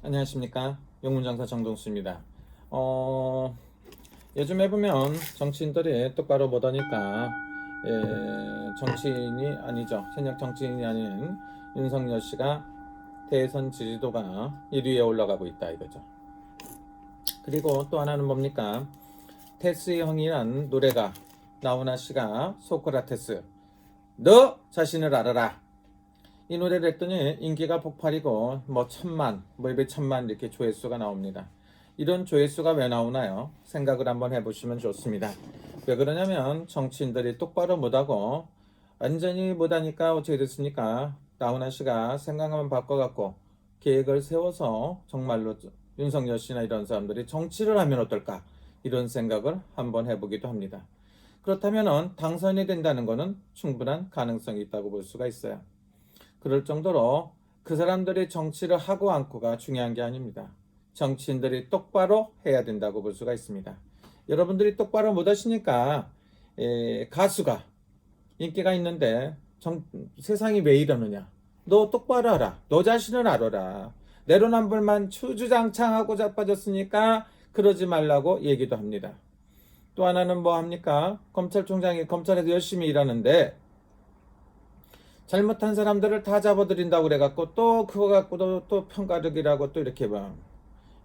안녕하십니까. 영문장사 정동수입니다. 요즘에 보면 정치인들이 똑바로 못하니까 정치인이 아니죠. 현역 정치인이 아닌 윤석열 씨가 대선 지지도가 1위에 올라가고 있다 이거죠. 그리고 또 하나는 뭡니까? 테스 형이란 노래가 나훈아 씨가 소크라테스 너 자신을 알아라 이 노래를 했더니 인기가 폭발이고 뭐 1,000만, 뭐 200,000만 이렇게 조회수가 나옵니다. 이런 조회수가 왜 나오나요? 생각을 한번 해보시면 좋습니다. 왜 그러냐면 정치인들이 똑바로 못하고 완전히 못하니까 어떻게 됐습니까? 나훈아 씨가 생각 한번 바꿔갖고 계획을 세워서 정말로 윤석열 씨나 이런 사람들이 정치를 하면 어떨까? 이런 생각을 한번 해보기도 합니다. 그렇다면 당선이 된다는 것은 충분한 가능성이 있다고 볼 수가 있어요. 그럴 정도로 그 사람들이 정치를 하고 않고가 중요한 게 아닙니다. 정치인들이 똑바로 해야 된다고 볼 수가 있습니다. 여러분들이 똑바로 못 하시니까 가수가 인기가 있는데 세상이 왜 이러느냐. 너 똑바로 하라. 너 자신을 알아라. 내로남불만 추주장창하고 자빠졌으니까 그러지 말라고 얘기도 합니다. 또 하나는 뭐 합니까? 검찰총장이 검찰에서 열심히 일하는데 잘못한 사람들을 다 잡아들인다고 그래갖고 또 그거 갖고도 또 평가득이라고 또 이렇게 봐.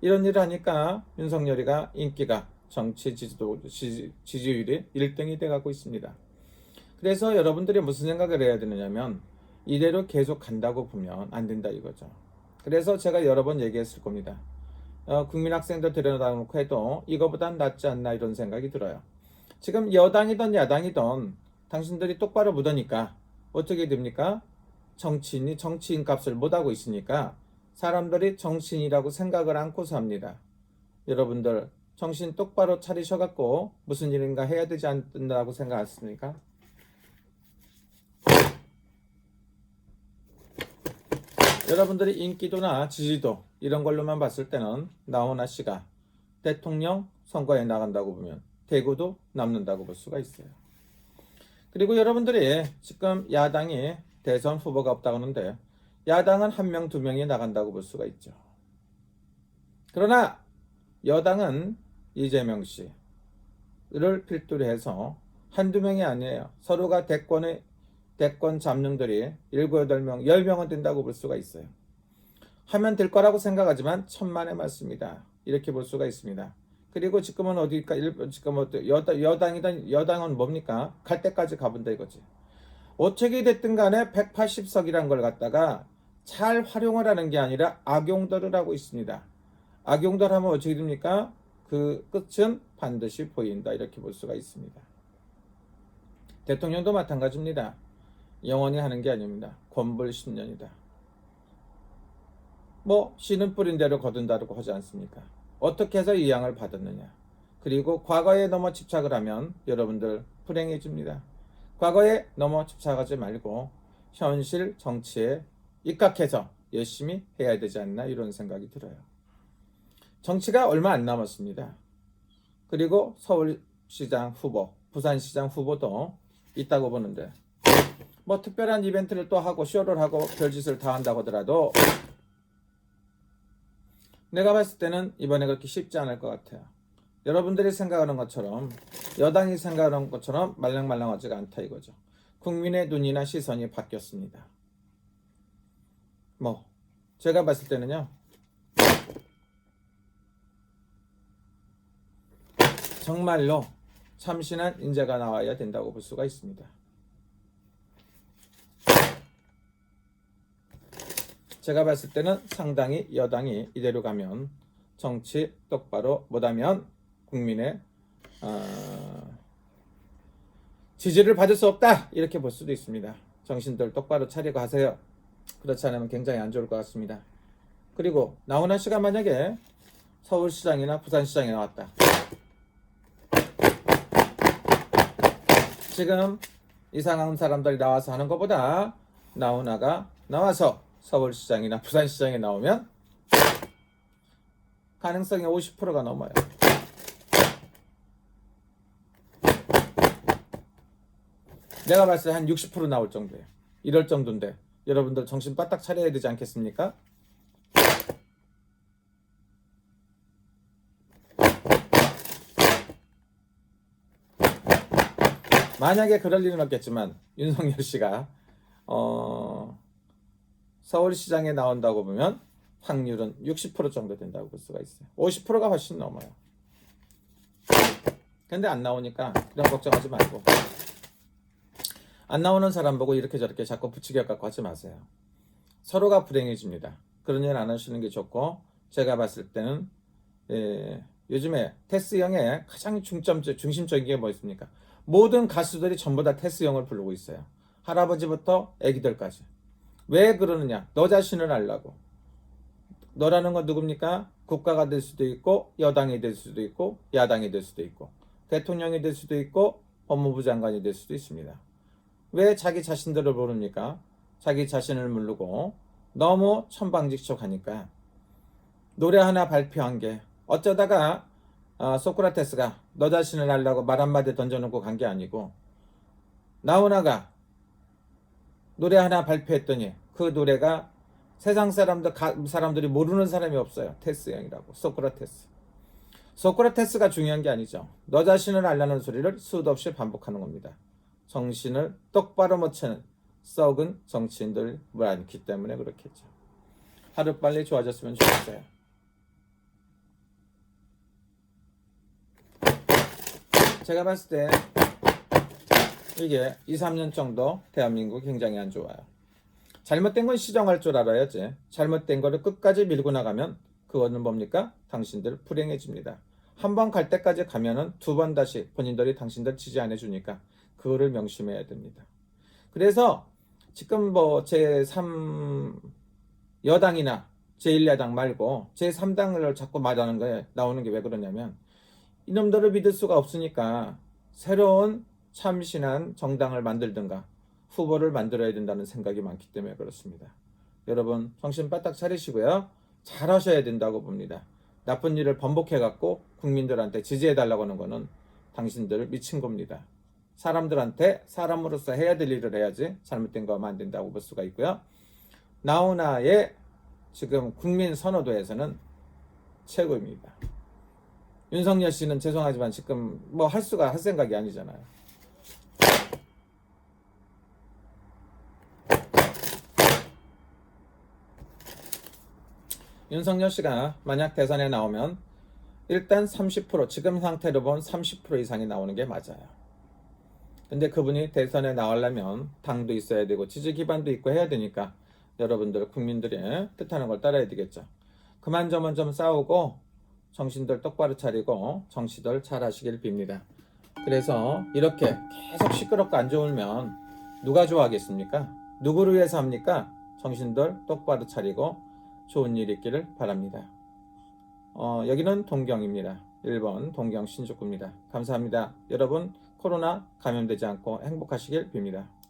이런 일을 하니까 윤석열이가 인기가 정치 지지율이 1등이 돼가고 있습니다. 그래서 여러분들이 무슨 생각을 해야 되느냐면 이대로 계속 간다고 보면 안 된다 이거죠. 그래서 제가 여러 번 얘기했을 겁니다. 국민 학생들 들여다 놓고 해도 이거보단 낫지 않나 이런 생각이 들어요. 지금 여당이든 야당이든 당신들이 똑바로 묻으니까 어떻게 됩니까? 정치인이 정치인 값을 못하고 있으니까 사람들이 정치인이라고 생각을 않고 삽니다. 여러분들 정신 똑바로 차리셔갖고 무슨 일인가 해야 되지 않는다고 생각하십니까? 여러분들이 인기도나 지지도 이런 걸로만 봤을 때는 나훈아 씨가 대통령 선거에 나간다고 보면 대구도 남는다고 볼 수가 있어요. 그리고 여러분들이 지금 야당이 대선 후보가 없다고 하는데 야당은 1명, 2명이 나간다고 볼 수가 있죠. 그러나 여당은 이재명 씨를 필두로 해서 한두 명이 아니에요. 서로가 대권 잠룡들이 7, 8명, 10명은 된다고 볼 수가 있어요. 하면 될 거라고 생각하지만 천만에 맞습니다. 이렇게 볼 수가 있습니다. 그리고 지금은 어디일까? 지금 여당은 뭡니까? 갈 때까지 가본다 이거지. 어떻게 됐든 간에 180석이란 걸 갖다가 잘 활용을 하는 게 아니라 악용들을 하고 있습니다. 악용들 하면 어떻게 됩니까? 그 끝은 반드시 보인다 이렇게 볼 수가 있습니다. 대통령도 마찬가지입니다. 영원히 하는 게 아닙니다. 권불 10년이다. 뭐 씨는 뿌린 대로 거둔다고 하지 않습니까? 어떻게 해서 이 양을 받았느냐. 그리고 과거에 너무 집착을 하면 여러분들 불행해집니다. 과거에 너무 집착하지 말고 현실 정치에 입각해서 열심히 해야 되지 않나 이런 생각이 들어요. 정치가 얼마 안 남았습니다. 그리고 서울시장 후보, 부산시장 후보도 있다고 보는데 뭐 특별한 이벤트를 또 하고 쇼를 하고 별짓을 다 한다고 하더라도 내가 봤을 때는 이번에 그렇게 쉽지 않을 것 같아요. 여러분들이 생각하는 것처럼 여당이 생각하는 것처럼 말랑말랑하지가 않다 이거죠. 국민의 눈이나 시선이 바뀌었습니다. 뭐 제가 봤을 때는요. 정말로 참신한 인재가 나와야 된다고 볼 수가 있습니다. 제가 봤을 때는 상당히 여당이 이대로 가면 정치 똑바로 못하면 국민의 지지를 받을 수 없다 이렇게 볼 수도 있습니다. 정신들 똑바로 차리고 하세요. 그렇지 않으면 굉장히 안 좋을 것 같습니다. 그리고 나훈아 씨가 만약에 서울시장이나 부산시장에 나왔다. 지금 이상한 사람들이 나와서 하는 것보다 나훈아가 나와서 서울시장이나 부산시장에 나오면 가능성이 50%가 넘어요. 내가 봤을 때 한 60% 나올 정도예요. 이럴 정도인데 여러분들 정신 바짝 차려야 되지 않겠습니까? 만약에 그럴 일은 없겠지만 윤석열 씨가 서울시장에 나온다고 보면 확률은 60% 정도 된다고 볼 수가 있어요. 50%가 훨씬 넘어요. 근데 안 나오니까 그런 걱정하지 말고, 안 나오는 사람 보고 이렇게 저렇게 자꾸 부추겨 갖고 하지 마세요. 서로가 불행해집니다. 그런 일 안 하시는 게 좋고, 제가 봤을 때는 요즘에 테스형의 가장 중심적인 게 뭐 있습니까? 모든 가수들이 전부 다 테스형을 부르고 있어요. 할아버지부터 애기들까지. 왜 그러느냐? 너 자신을 알라고. 너라는 건 누굽니까? 국가가 될 수도 있고, 여당이 될 수도 있고, 야당이 될 수도 있고, 대통령이 될 수도 있고, 법무부 장관이 될 수도 있습니다. 왜 자기 자신들을 모릅니까? 자기 자신을 모르고 너무 천방지축하니까. 노래 하나 발표한 게 어쩌다가 소크라테스가 너 자신을 알라고 말 한마디 던져놓고 간 게 아니고, 나훈아가 노래 하나 발표했더니 그 노래가 세상 사람들이 모르는 사람이 없어요. 테스 형이라고. 소크라테스가 중요한 게 아니죠. 너 자신을 알라는 소리를 수도 없이 반복하는 겁니다. 정신을 똑바로 못 차는 썩은 정치인들 많기 때문에 그렇겠죠. 하루빨리 좋아졌으면 좋겠어요. 제가 봤을 때 이게 2, 3년 정도 대한민국 굉장히 안 좋아요. 잘못된 건 시정할 줄 알아야지. 잘못된 거를 끝까지 밀고 나가면 그거는 뭡니까? 당신들 불행해집니다. 한 번 갈 때까지 가면은 두 번 다시 본인들이 당신들 지지 안 해주니까 그거를 명심해야 됩니다. 그래서 지금 뭐 제3 여당이나 제1야당 말고 제3당을 자꾸 말하는 거에 나오는 게 왜 그러냐면, 이놈들을 믿을 수가 없으니까 새로운 참신한 정당을 만들든가 후보를 만들어야 된다는 생각이 많기 때문에 그렇습니다. 여러분 정신 바짝 차리시고요. 잘하셔야 된다고 봅니다. 나쁜 일을 번복해갖고 국민들한테 지지해달라고 하는 거는 당신들 미친 겁니다. 사람들한테 사람으로서 해야 될 일을 해야지 잘못된 거 하면 안 된다고 볼 수가 있고요. 나훈아의 지금 국민 선호도에서는 최고입니다. 윤석열 씨는 죄송하지만 지금 뭐 할 생각이 아니잖아요. 윤석열 씨가 만약 대선에 나오면 일단 30%, 지금 상태로 본 30% 이상이 나오는 게 맞아요. 근데 그분이 대선에 나오려면 당도 있어야 되고 지지 기반도 있고 해야 되니까 여러분들 국민들이 뜻하는 걸 따라야 되겠죠. 그만 좀 싸우고 정신들 똑바로 차리고 정치들 잘 하시길 빕니다. 그래서 이렇게 계속 시끄럽고 안 좋으면 누가 좋아하겠습니까? 누구를 위해서 합니까? 정신들 똑바로 차리고 좋은 일 있기를 바랍니다. 여기는 동경입니다. 1번 동경 신주쿠입니다. 감사합니다. 여러분 코로나 감염되지 않고 행복하시길 빕니다.